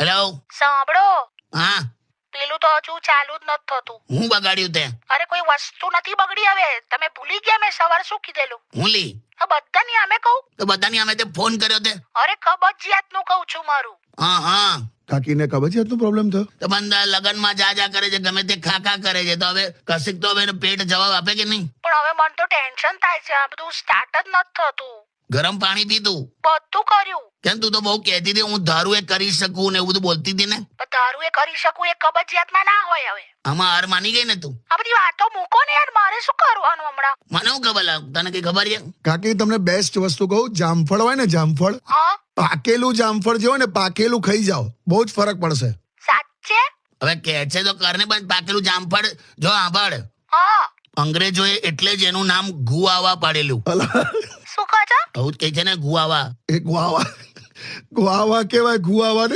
Hello, સાંભળો, હા, પેલું તો હજુ ચાલુ જ નથી થતું. હું બગાડ્યું તે? અરે કોઈ વસ્તુ નથી બગડી. હવે તમે ભૂલી ગયા મેં સવારે શું કીધેલું? હું લી આ બધાની આમે કહું? તો બધાની અમે તે ફોન કર્યો તે? અરે કબજિયાતનું કહું છું મારું. હા હા, કાકીને કબજિયાતનો પ્રોબ્લેમ થયો? તો બંદા લગનમાં જા કરે છે, ગમે તે ખાખા કરે છે, તો હવે કશીક તો હવે એનો પેટ જવાબ આપે કે નહીં? પણ હવે મને તો ટેન્શન થાય છે. આ બધું સ્ટાર્ટ જ નથી થતું. ગરમ પાણી પીતું? બધું કર્યું કેમ, તું તો બહુ કહેતી હતી હું ધારું એ કરી શકું ને એવું બધું બોલતી હતી ને. પણ તારું એ કરી શકું એ કબજિયાતમાં ના હોય. હવે આમાં હાર માની ગઈ ને તું? આ બધી વાતો મૂકો ને યાર. મારે શું કરવાનું હમણાં? મને હું ખબર લાગ, તને કઈ ખબર છે? કાકી તમને બેસ્ટ વસ્તુ કહું, જામફળ હોય ને, જામફળ, હા, પાકેલું જામફળ જે હોય ને, પાકેલું ખાઈ જાઓ, બહુ જ ફરક પડશે. સાચે? હવે કે છે તો કરને, પણ પાકેલું જામફળ જો આંભળ, હા. અંગ્રેજોએ એટલે જ એનું નામ ગુઆવા પાડેલું. અલા, શું કહો છો? આવું જ કહે છે ને, ગુઆવા. એ ગુઆવા, ગુઆવા કેવાય, ગુઆવા નહીં.